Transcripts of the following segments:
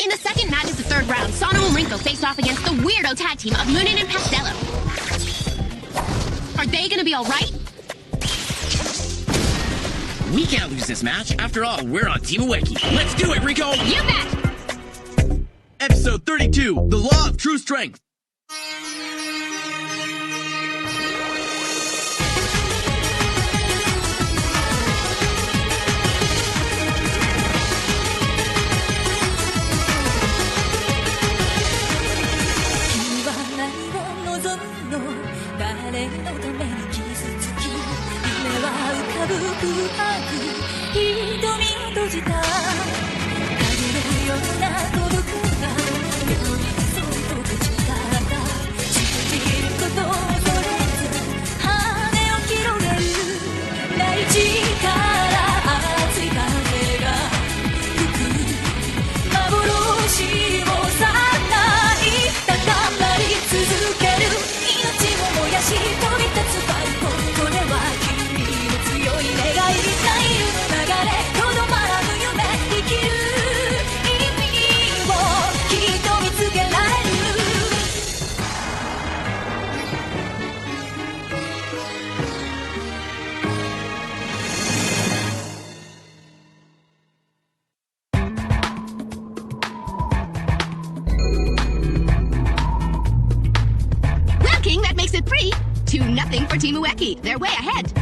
In the second match of the third round, Sano and Rinko face off against the weirdo tag team of Moonin and Pastello. Are they gonna be alright? We can't lose this match. After all, we're on Team Ueki. Let's do it, Rico! You bet! Episode 32, The Law of True Strength. For Team Ueki. They're way ahead.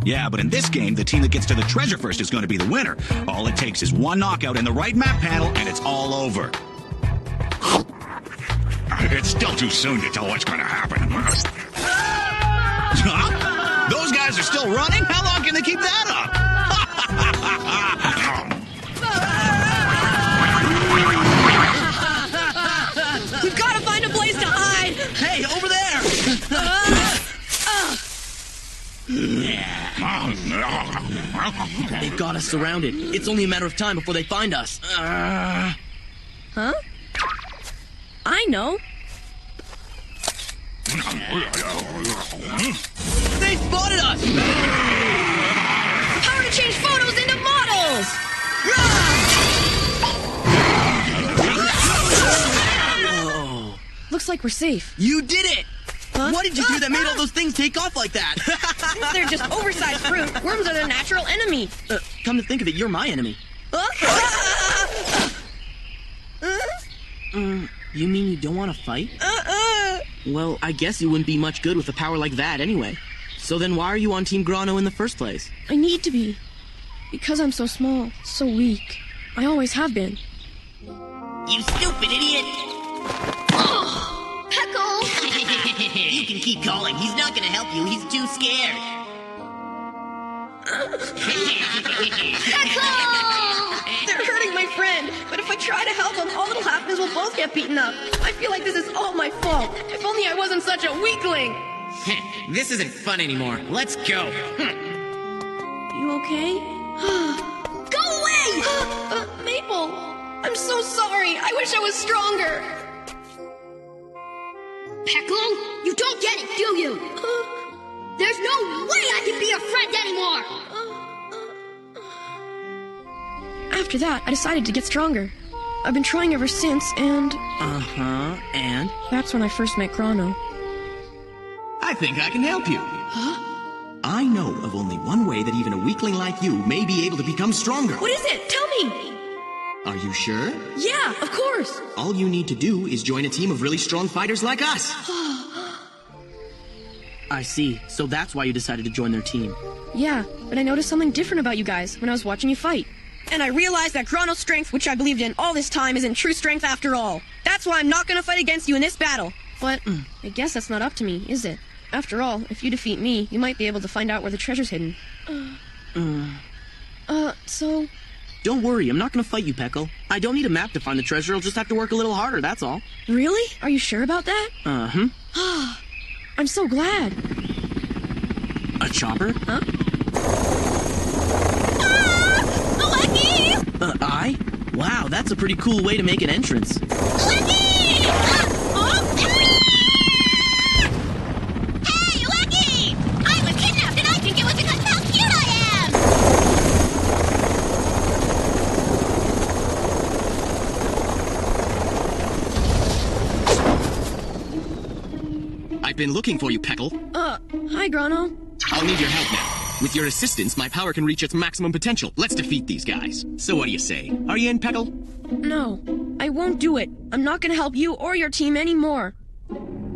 Yeah, but in this game, the team that gets to the treasure first is going to be the winner. All it takes is one knockout in the right map panel, and it's all over. It's still too soon to tell what's going to happen. Huh? Those guys are still running? How long can they keep that up? We've got to find a place to hide. Hey, over there! They've got us surrounded. It's only a matter of time before they find us. Huh? I know. They spotted us! Power to change photos into models! Oh. Looks like we're safe. You did it! Huh? What did you do that made all those things take off like that? They're just oversized fruit. Worms are their natural enemy. Come to think of it, you're my enemy. You mean you don't want to fight? Well, I guess you wouldn't be much good with a power like that anyway. So then why are you on Team Grano in the first place? I need to be. Because I'm so small, so weak. I always have been. You stupid idiot! Peckle! You can keep calling. He's not gonna help you. He's too scared. They're hurting my friend, but if I try to help them, all that'll happen is we'll both get beaten up. I feel like this is all my fault. If only I wasn't such a weakling. This isn't fun anymore. Let's go. You okay? Go away! Maple! I'm so sorry. I wish I was stronger. Peckle, you don't get it, do you? There's no way I can be your friend anymore! After that, I decided to get stronger. I've been trying ever since, and... And? That's when I first met Grano. I think I can help you. Huh? I know of only one way that even a weakling like you may be able to become stronger. What is it? Tell me! Are you sure? Yeah, of course! All you need to do is join a team of really strong fighters like us. I see. So that's why you decided to join their team. Yeah, but I noticed something different about you guys when I was watching you fight. And I realized that Grano's strength, which I believed in all this time, isn't true strength after all. That's why I'm not gonna fight against you in this battle. But I guess that's not up to me, is it? After all, if you defeat me, you might be able to find out where the treasure's hidden. So... Don't worry, I'm not gonna fight you, Peckle. I don't need a map to find the treasure, I'll just have to work a little harder, that's all. Really? Are you sure about that? I'm so glad. A chopper? Huh? Ueki! I? Wow, that's a pretty cool way to make an entrance. Ueki! Hey, Ueki! I was kidnapped and I think it was because of how cute I am! I've been looking for you, Peckle. Hi, Grano. I'll need your help now. With your assistance, my power can reach its maximum potential. Let's defeat these guys. So what do you say? Are you in, Peckle? No, I won't do it. I'm not gonna help you or your team anymore.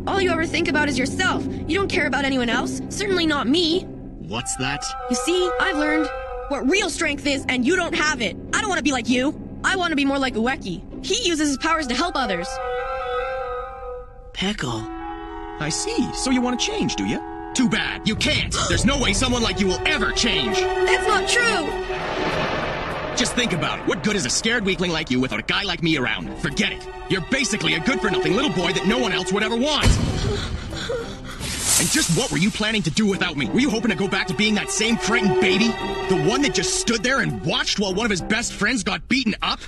All you ever think about is yourself. You don't care about anyone else. Certainly not me. What's that? You see, I've learned what real strength is, and you don't have it. I don't want to be like you. I want to be more like Ueki. He uses his powers to help others. Peckle. I see. So you want to change, do you? Too bad. You can't. There's no way someone like you will ever change. That's not true. Just think about it. What good is a scared weakling like you without a guy like me around? Forget it. You're basically a good-for-nothing little boy that no one else would ever want. And just what were you planning to do without me? Were you hoping to go back to being that same frightened baby? The one that just stood there and watched while one of his best friends got beaten up?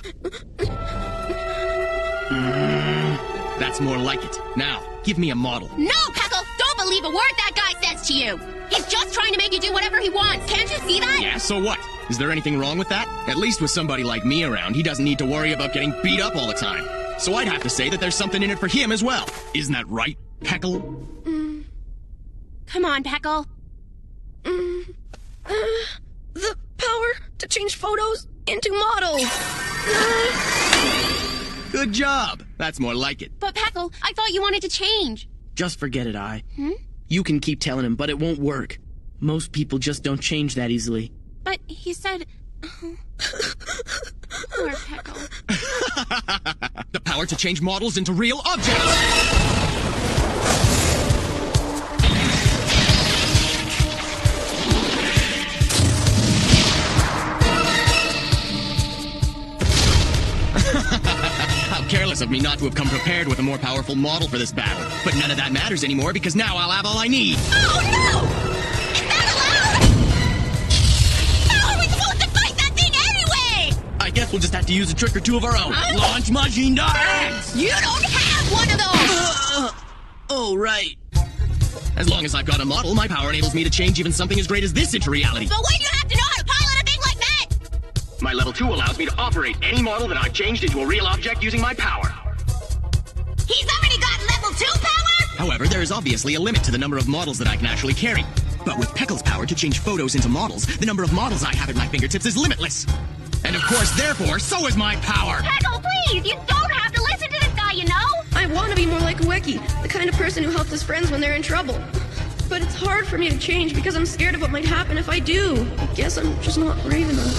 That's more like it. Now, give me a model. No, Peckle! Don't believe a word that guy says to you! He's just trying to make you do whatever he wants. Can't you see that? Yeah, so what? Is there anything wrong with that? At least with somebody like me around, he doesn't need to worry about getting beat up all the time. So I'd have to say that there's something in it for him as well. Isn't that right, Peckle? Come on, Peckle. The power to change photos into models. Good job. That's more like it. But Peckle, I thought you wanted to change. Just forget it, You can keep telling him, but it won't work. Most people just don't change that easily. But he said... Poor Peckle. The power to change models into real objects! How careless of me not to have come prepared with a more powerful model for this battle. But none of that matters anymore because now I'll have all I need. Oh, no! Is that allowed? How are we supposed to fight that thing anyway? I guess we'll just have to use a trick or two of our own. Huh? Launch Machine Dance! You don't have one of those! Oh, right. As long as I've got a model, my power enables me to change even something as great as this into reality. But why do you have to know how to pilot a thing like that? My level 2 allows me to operate any model that I've changed into a real object using my power. He's already got level 2 power? However, there is obviously a limit to the number of models that I can actually carry. But with Peckle's power to change photos into models, the number of models I have at my fingertips is limitless. And of course, therefore, so is my power! Peckle, please! You don't have to listen to this guy, you know? I want to be more like Ueki, the kind of person who helps his friends when they're in trouble. But it's hard for me to change because I'm scared of what might happen if I do. I guess I'm just not brave enough.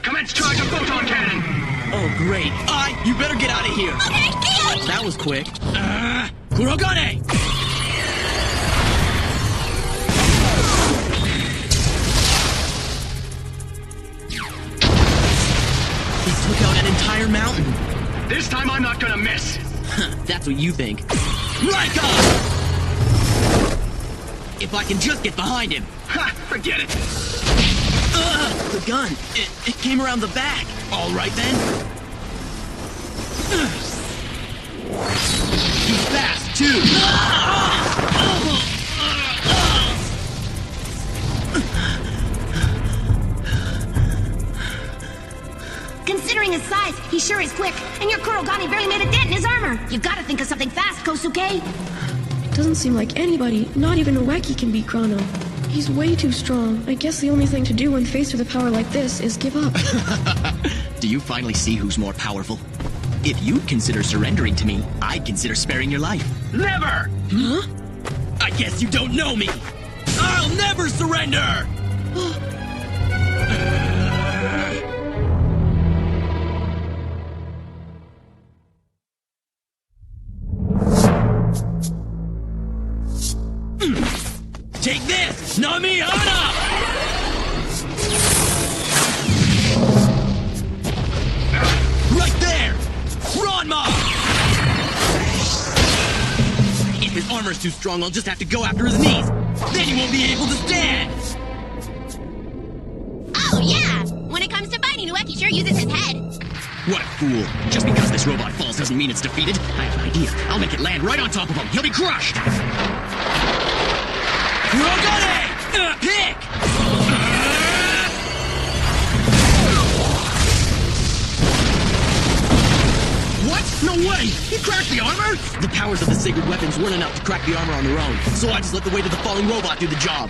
Commence charge of photon cannon! Oh, great. You better get out of here. Okay, see you! That was quick. Kurogane! He took out an entire mountain. This time I'm not gonna miss! That's what you think. Right on! If I can just get behind him. Ha! Forget it! The gun. It came around the back. All right then. He's fast, too. Considering his size, he sure is quick. And your Kurogane barely made a dent in his armor. You gotta think of something fast, Kosuke. It doesn't seem like anybody, not even Ueki, can beat Grano. He's way too strong. I guess the only thing to do when faced with a power like this is give up. Do you finally see who's more powerful? If you'd consider surrendering to me, I'd consider sparing your life. Never! Huh? I guess you don't know me. I'll never surrender! Take this! Nami Hana! Right there! Ranma! If his armor's too strong, I'll just have to go after his knees. Then he won't be able to stand! Oh, yeah! When it comes to fighting, Ueki sure uses his head. What a fool. Just because this robot falls doesn't mean it's defeated. I have an idea. I'll make it land right on top of him. He'll be crushed! Kurogane! Pick! What? No way! He cracked the armor? The powers of the sacred weapons weren't enough to crack the armor on their own, so I just let the weight of the falling robot do the job.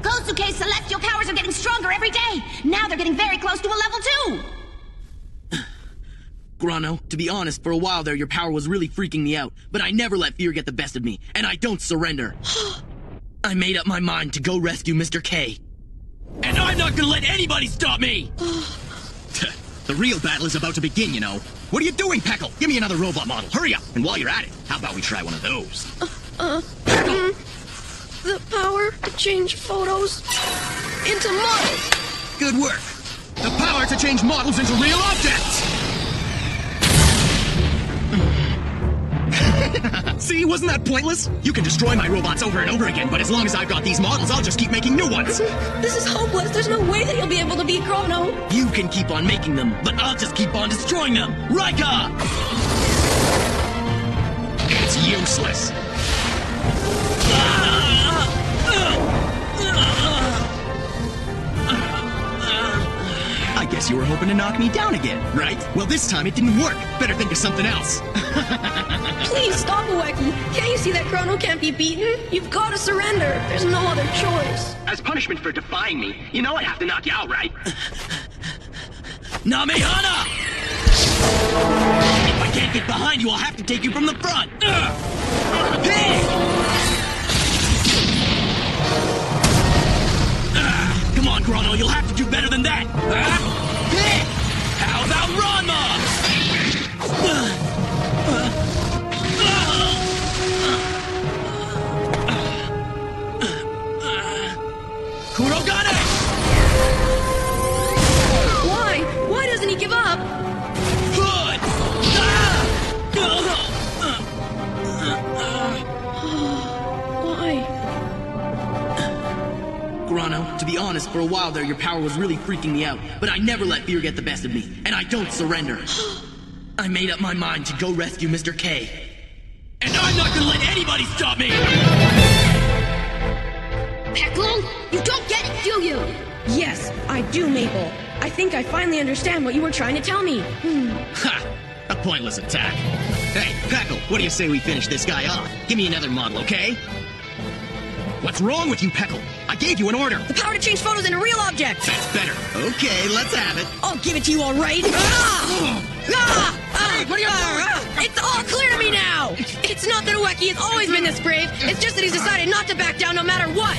Kosuke's celestial powers are getting stronger every day. Now they're getting very close to a level 2. Grano, to be honest, for a while there your power was really freaking me out, but I never let fear get the best of me, and I don't surrender. I made up my mind to go rescue Mr. K. And I'm not gonna let anybody stop me! The real battle is about to begin, you know. What are you doing, Peckle? Give me another robot model. Hurry up. And while you're at it, how about we try one of those? The power to change photos into models. Good work. The power to change models into real objects! See, wasn't that pointless? You can destroy my robots over and over again, but as long as I've got these models, I'll just keep making new ones. This is hopeless. There's no way that you'll be able to beat Chrono. You can keep on making them, but I'll just keep on destroying them. Rika! It's useless. I guess you were hoping to knock me down again, right? Well, this time it didn't work. Better think of something else. Please stop, Ueki. Can't you see that Chrono can't be beaten? You've got to surrender. There's no other choice. As punishment for defying me, you know I have to knock you out, right? Namehana! If I can't get behind you, I'll have to take you from the front. Come on, Chrono, you'll have to do better than that. How about Ranma? Kurogane! Why doesn't he give up? Hood! Why? Grano, to be honest, for a while there your power was really freaking me out, but I never let fear get the best of me, and I don't surrender. I made up my mind to go rescue Mr. K. And I'm not gonna let anybody stop me! Peckle, you don't get it, do you? Yes, I do, Maple. I think I finally understand what you were trying to tell me. Ha! A pointless attack. Hey, Peckle, what do you say we finish this guy off? Give me another model, okay? What's wrong with you, Peckle? I gave you an order. The power to change photos into real objects. That's better. Okay, let's have it. I'll give it to you, all right. Hey, what are you doing? It's all clear to me now. It's not that Ueki has always been this brave. It's just that he's decided not to back down no matter what.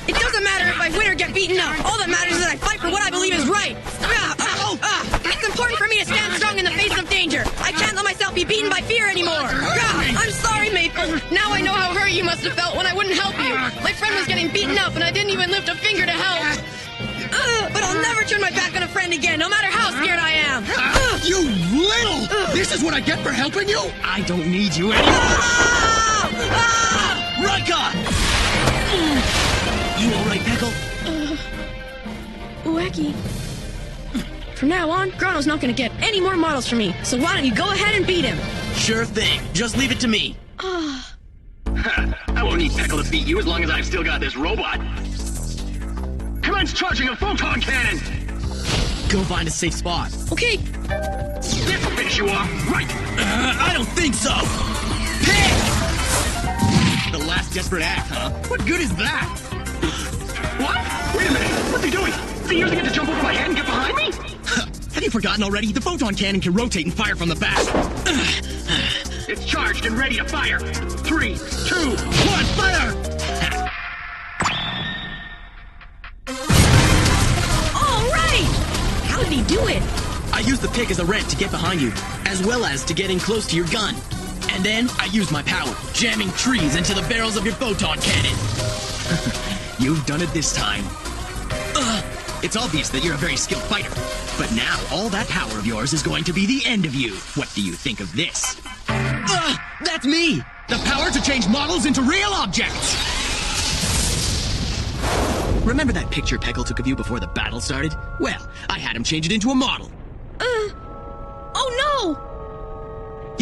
It doesn't matter if I win or get beaten up. All that matters is that I fight for what I believe is right. It's important for me to stand strong in the face of danger. I can't let myself be beaten by fear anymore. I'm sorry, Maple. Now I know how hurt you must have felt when I wouldn't help you. My friend was getting beaten up and I didn't even lift a finger to help. But I'll never turn my back on a friend again, no matter how scared I am. You little! This is what I get for helping you? I don't need you anymore. Rika! You alright, Peckle? Ueki. From now on, Chrono's not gonna get any more models from me, so why don't you go ahead and beat him? Sure thing. Just leave it to me. I won't need Peckle to beat you as long as I've still got this robot. Commence charging a photon cannon! Go find a safe spot. Okay. This'll finish you off, right? I don't think so. The last desperate act, huh? What good is that? What? Wait a minute, what's he doing? Is he using it to jump over my head and get behind me? Have you forgotten already? The photon cannon can rotate and fire from the back. It's charged and ready to fire. 3, 2, 1, fire! All right! How did he do it? I used the pick as a ramp to get behind you, as well as to get in close to your gun. And then I used my power, jamming trees into the barrels of your photon cannon. You've done it this time. It's obvious that you're a very skilled fighter. But now, all that power of yours is going to be the end of you. What do you think of this? That's me! The power to change models into real objects! Remember that picture Peckle took of you before the battle started? Well, I had him change it into a model. Oh no!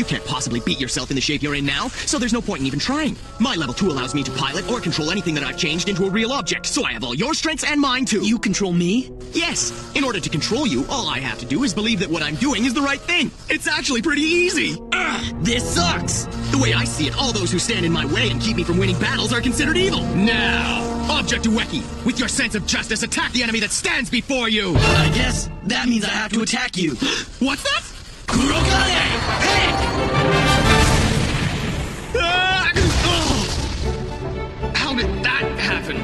You can't possibly beat yourself in the shape you're in now, so there's no point in even trying. My level 2 allows me to pilot or control anything that I've changed into a real object, so I have all your strengths and mine too. You control me? Yes. In order to control you, all I have to do is believe that what I'm doing is the right thing. It's actually pretty easy. This sucks! The way I see it, all those who stand in my way and keep me from winning battles are considered evil. Now, Object Ueki, with your sense of justice, attack the enemy that stands before you. I guess that means I have to attack you. What's that? Kurogane! Hey! How did that happen?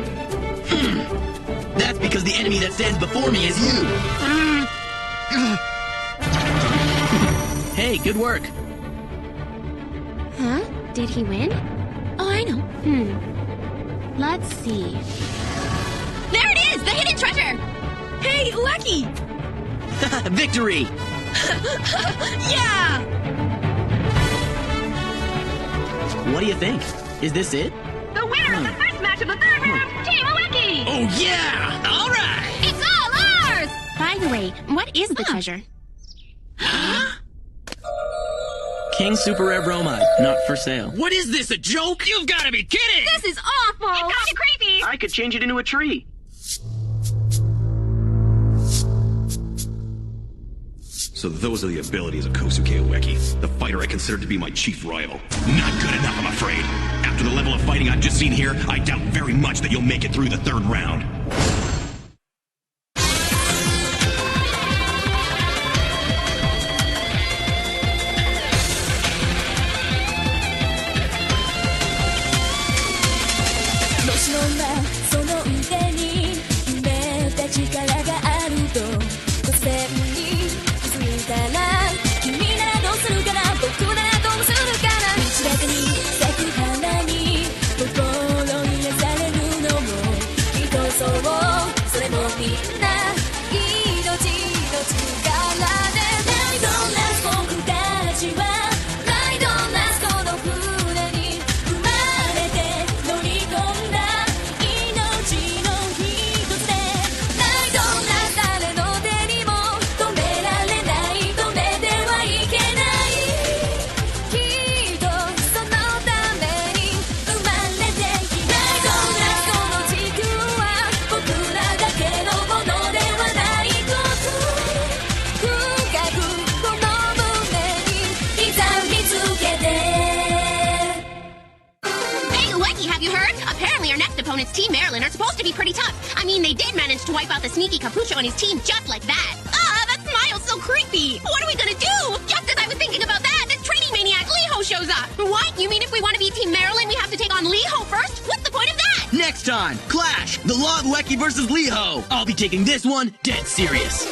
That's because the enemy that stands before me is you. Hey, good work. Huh? Did he win? Oh, I know. Let's see. There it is! The hidden treasure! Hey, Ueki! Victory! Yeah! What do you think? Is this it? The winner of the first match of the third round, Team Ueki! Oh yeah! All right! It's all ours! By the way, what is the treasure? King Super Rare Bromide, not for sale. What is this, a joke? You've got to be kidding! This is awful! It's kind of creepy! I could change it into a tree. So those are the abilities of Kosuke Ueki, the fighter I consider to be my chief rival. Not good enough, I'm afraid. After the level of fighting I've just seen here, I doubt very much that you'll make it through the third round. Opponents Team Maryland are supposed to be pretty tough. I mean, they did manage to wipe out the sneaky Capucho and his team just like that. That smile's so creepy. What are we gonna do? Just as I was thinking about that, this training maniac Liho shows up. What? You mean if we want to be Team Maryland, we have to take on Liho first? What's the point of that? Next time, Clash, the Law of Ueki versus Liho. I'll be taking this one dead serious.